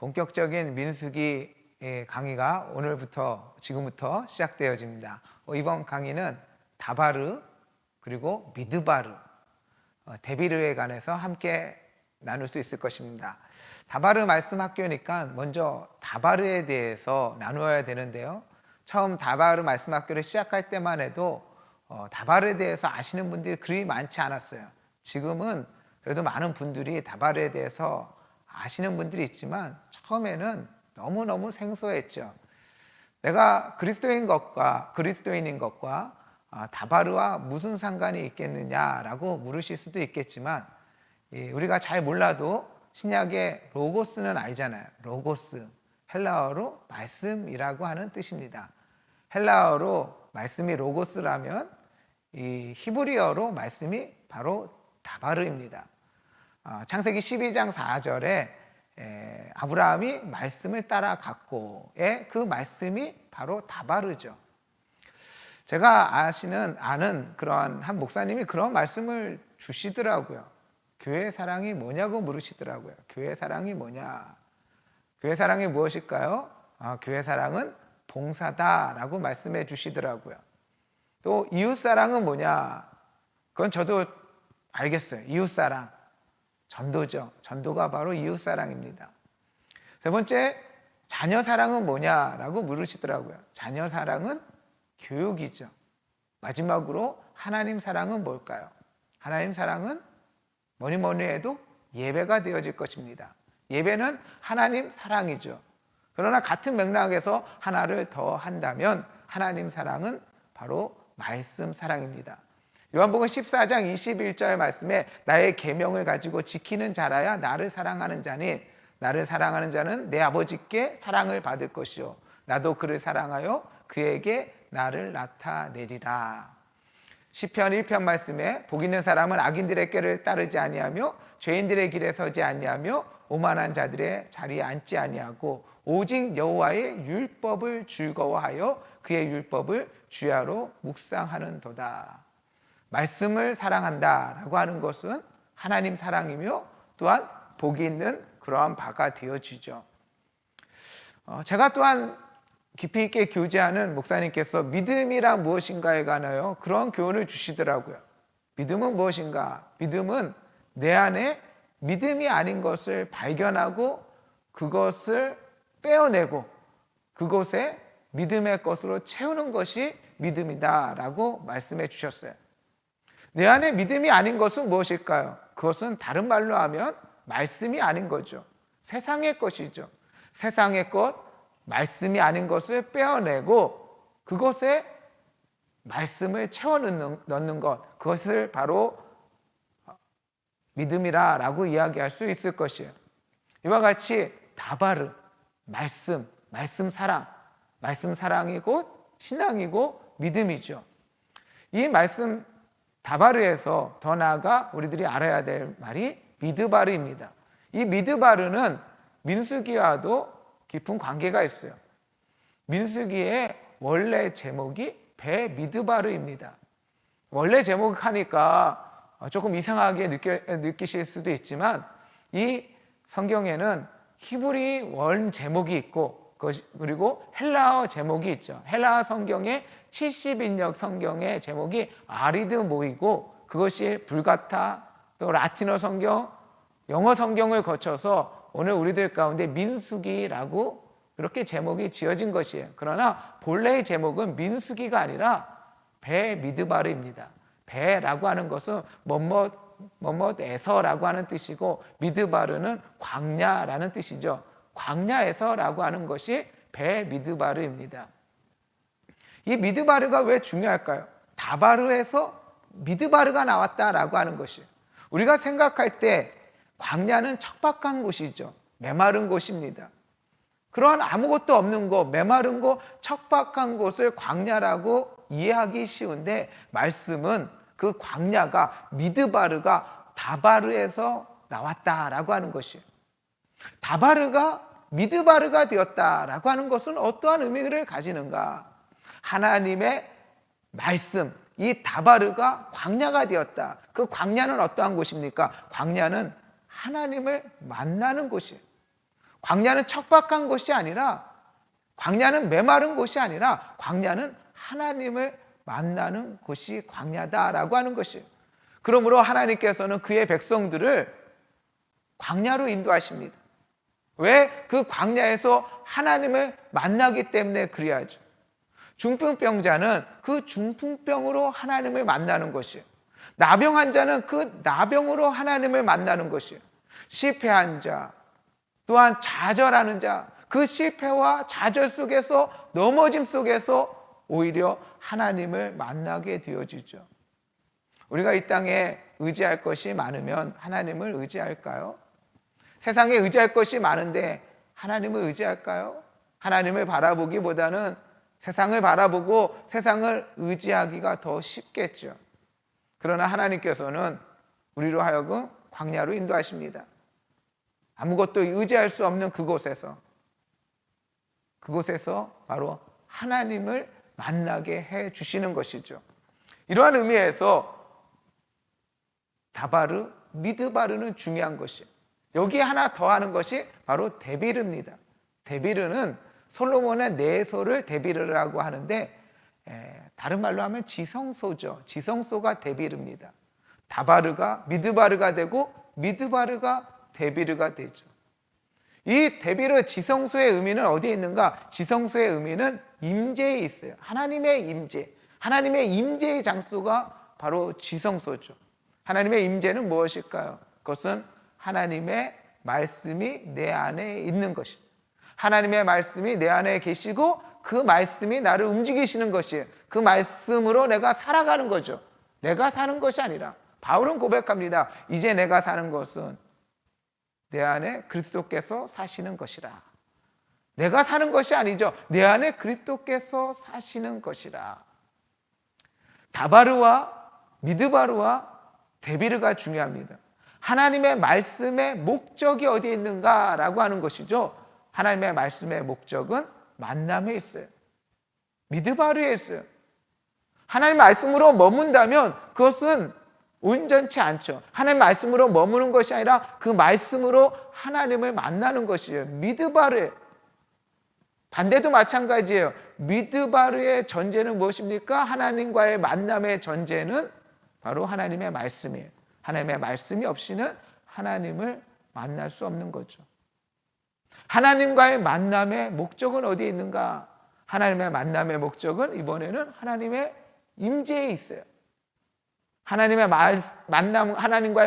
본격적인 민수기 강의가 지금부터 시작되어집니다. 이번 강의는 다바르 그리고 미드바르, 데비르에 관해서 함께 나눌 수 있을 것입니다. 다바르 말씀 학교니까 먼저 다바르에 대해서 나누어야 되는데요. 처음 다바르 말씀 학교를 시작할 때만 해도 다바르에 대해서 아시는 분들이 그리 많지 않았어요. 지금은 그래도 많은 분들이 다바르에 대해서 아시는 분들이 있지만 처음에는 너무너무 생소했죠. 내가 그리스도인인 것과 다바르와 무슨 상관이 있겠느냐라고 물으실 수도 있겠지만, 우리가 잘 몰라도 신약의 로고스는 알잖아요. 로고스, 헬라어로 말씀이라고 하는 뜻입니다. 헬라어로 말씀이 로고스라면 이 히브리어로 말씀이 바로 다바르입니다. 창세기 12장 4절에 아브라함이 말씀을 따라갔고의 그 말씀이 바로 다바르죠. 제가 아는 그러한 한 목사님이 그런 말씀을 주시더라고요. 교회 사랑이 뭐냐고 물으시더라고요. 교회 사랑이 뭐냐? 교회 사랑이 무엇일까요? 교회 사랑은 봉사다라고 말씀해 주시더라고요. 또 이웃 사랑은 뭐냐? 그건 저도 알겠어요. 이웃 사랑. 전도죠. 전도가 바로 이웃 사랑입니다. 세 번째, 자녀 사랑은 뭐냐라고 물으시더라고요. 자녀 사랑은 교육이죠. 마지막으로 하나님 사랑은 뭘까요? 하나님 사랑은 뭐니 해도 예배가 되어질 것입니다. 예배는 하나님 사랑이죠. 그러나 같은 맥락에서 하나를 더 한다면 하나님 사랑은 바로 말씀 사랑입니다. 요한복음 14장 21절 말씀에 나의 계명을 가지고 지키는 자라야 나를 사랑하는 자니 나를 사랑하는 자는 내 아버지께 사랑을 받을 것이요 나도 그를 사랑하여 그에게 나를 나타내리라. 시편 1편 말씀에 복 있는 사람은 악인들의 꾀를 따르지 아니하며 죄인들의 길에 서지 아니하며 오만한 자들의 자리에 앉지 아니하고 오직 여호와의 율법을 즐거워하여 그의 율법을 주야로 묵상하는도다. 말씀을 사랑한다라고 하는 것은 하나님 사랑이며 또한 복이 있는 그러한 바가 되어지죠. 제가 또한 깊이 있게 교제하는 목사님께서 믿음이란 무엇인가에 관하여 그런 교훈을 주시더라고요. 믿음은 무엇인가? 믿음은 내 안에 믿음이 아닌 것을 발견하고 그것을 빼어내고 그것에 믿음의 것으로 채우는 것이 믿음이다라고 말씀해 주셨어요. 내 안에 믿음이 아닌 것은 무엇일까요? 그것은 다른 말로 하면 말씀이 아닌 거죠. 세상의 것이죠. 세상의 것, 말씀이 아닌 것을 빼어내고 그것에 말씀을 채워 넣는 것, 그것을 바로 믿음이라고 이야기할 수 있을 것이에요. 이와 같이 다바르, 말씀 사랑, 말씀 사랑이 곧 신앙이고 믿음이죠. 이 말씀 다바르에서 더 나아가 우리들이 알아야 될 말이 미드바르입니다. 이 미드바르는 민수기와도 깊은 관계가 있어요. 민수기의 원래 제목이 베미드바르입니다. 원래 제목 하니까 조금 이상하게 느끼실 수도 있지만 이 성경에는 히브리 원 제목이 있고 그리고 헬라어 제목이 있죠. 헬라어 성경의 70인역 성경의 제목이 아리드모이고 그것이 불가타 또 라틴어 성경, 영어 성경을 거쳐서 오늘 우리들 가운데 민수기라고 그렇게 제목이 지어진 것이에요. 그러나 본래의 제목은 민수기가 아니라 베미드바르입니다. 베라고 하는 것은 뭐뭐에서라고 하는 뜻이고 미드바르는 광야라는 뜻이죠. 광야에서라고 하는 것이 베미드바르입니다. 이 미드바르가 왜 중요할까요? 다바르에서 미드바르가 나왔다라고 하는 것이에요. 우리가 생각할 때 광야는 척박한 곳이죠. 메마른 곳입니다. 그러한 아무것도 없는 곳, 메마른 곳, 척박한 곳을 광야라고 이해하기 쉬운데 말씀은 그 광야가 미드바르가 다바르에서 나왔다라고 하는 것이에요. 다바르가 미드바르가 되었다라고 하는 것은 어떠한 의미를 가지는가? 하나님의 말씀, 이 다바르가 광야가 되었다. 그 광야는 어떠한 곳입니까? 광야는 하나님을 만나는 곳이에요. 광야는 척박한 곳이 아니라, 광야는 메마른 곳이 아니라 광야는 하나님을 만나는 곳이 광야다라고 하는 것이에요. 그러므로 하나님께서는 그의 백성들을 광야로 인도하십니다. 왜? 그 광야에서 하나님을 만나기 때문에 그래야죠. 중풍병자는 그 중풍병으로 하나님을 만나는 것이에요. 나병 자는 그 나병으로 하나님을 만나는 것이에요. 실패한 자, 또한 좌절하는 자, 그 실패와 좌절 속에서, 넘어짐 속에서 오히려 하나님을 만나게 되어지죠. 우리가 이 땅에 의지할 것이 많으면 하나님을 의지할까요? 세상에 의지할 것이 많은데 하나님을 의지할까요? 하나님을 바라보기보다는 세상을 바라보고 세상을 의지하기가 더 쉽겠죠. 그러나 하나님께서는 우리로 하여금 광야로 인도하십니다. 아무것도 의지할 수 없는 그곳에서 바로 하나님을 만나게 해 주시는 것이죠. 이러한 의미에서 다바르, 미드바르는 중요한 것이에요. 여기에 하나 더 하는 것이 바로 데비르입니다. 데비르는 솔로몬의 내소를 데비르라고 하는데, 다른 말로 하면 지성소죠. 지성소가 데비르입니다. 다바르가 미드바르가 되고 미드바르가 데비르가 되죠. 이 데비르 지성소의 의미는 어디에 있는가? 지성소의 의미는 임재에 있어요. 하나님의 임재, 하나님의 임재의 장소가 바로 지성소죠. 하나님의 임재는 무엇일까요? 그것은 하나님의 말씀이 내 안에 있는 것입니다. 하나님의 말씀이 내 안에 계시고 그 말씀이 나를 움직이시는 것이에요. 그 말씀으로 내가 살아가는 거죠. 내가 사는 것이 아니라, 바울은 고백합니다. 이제 내가 사는 것은 내 안에 그리스도께서 사시는 것이라. 내가 사는 것이 아니죠. 내 안에 그리스도께서 사시는 것이라. 다바르와 미드바르와 데비르가 중요합니다. 하나님의 말씀의 목적이 어디에 있는가라고 하는 것이죠. 하나님의 말씀의 목적은 만남에 있어요. 미드바르에 있어요. 하나님 말씀으로 머문다면 그것은 온전치 않죠. 하나님 말씀으로 머무는 것이 아니라 그 말씀으로 하나님을 만나는 것이에요. 미드바르. 반대도 마찬가지예요. 미드바르의 전제는 무엇입니까? 하나님과의 만남의 전제는 바로 하나님의 말씀이에요. 하나님의 말씀이 없이는 하나님을 만날 수 없는 거죠. 하나님과의 만남의 목적은 어디에 있는가? 하나님의 만남의 목적은 이번에는 하나님의 임재에 있어요. 하나님과의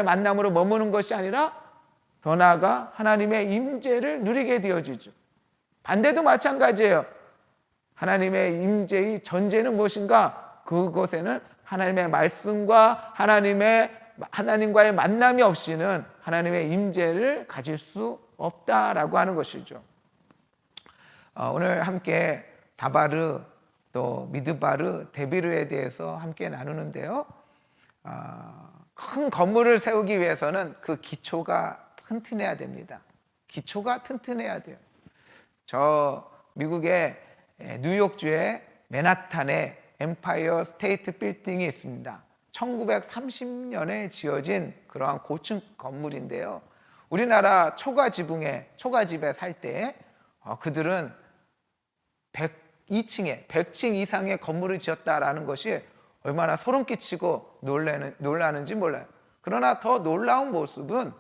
만남으로 머무는 것이 아니라 더 나아가 하나님의 임재를 누리게 되어지죠. 반대도 마찬가지예요. 하나님의 임재의 전제는 무엇인가? 그곳에는 하나님의 말씀과 하나님과의 만남이 없이는 하나님의 임재를 가질 수 없다라고 하는 것이죠. 오늘 함께 다바르, 또 미드바르, 데비르에 대해서 함께 나누는데요. 큰 건물을 세우기 위해서는 그 기초가 튼튼해야 됩니다. 기초가 튼튼해야 돼요. 저 미국의 뉴욕주의 맨하탄에 엠파이어 스테이트 빌딩이 있습니다. 1930년에 지어진 그러한 고층 건물인데요. 우리나라 초가집에 살 때 그들은 100층 이상의 건물을 지었다라는 것이 얼마나 소름 끼치고 놀라는지 몰라요. 그러나 더 놀라운 모습은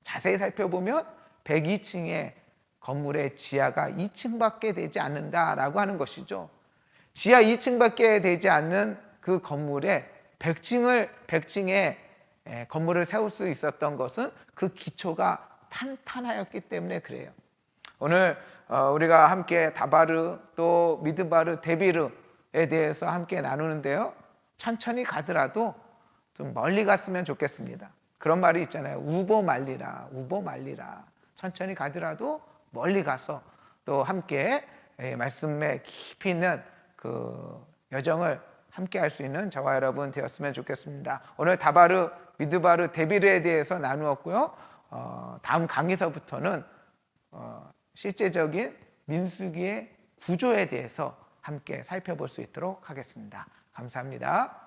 자세히 살펴보면 102층의 건물의 지하가 2층밖에 되지 않는다라고 하는 것이죠. 지하 2층밖에 되지 않는 그 건물에 100층의 건물을 세울 수 있었던 것은 그 기초가 탄탄하였기 때문에 그래요. 오늘 우리가 함께 다바르, 또 미드바르, 데비르에 대해서 함께 나누는데요. 천천히 가더라도 좀 멀리 갔으면 좋겠습니다. 그런 말이 있잖아요. 우보 말리라. 천천히 가더라도 멀리 가서 또 함께 말씀에 깊이 있는 그 여정을 함께 할 수 있는 저와 여러분 되었으면 좋겠습니다. 오늘 다바르, 미드바르, 데비르에 대해서 나누었고요. 다음 강의서부터는 실제적인 민수기의 구조에 대해서 함께 살펴볼 수 있도록 하겠습니다. 감사합니다.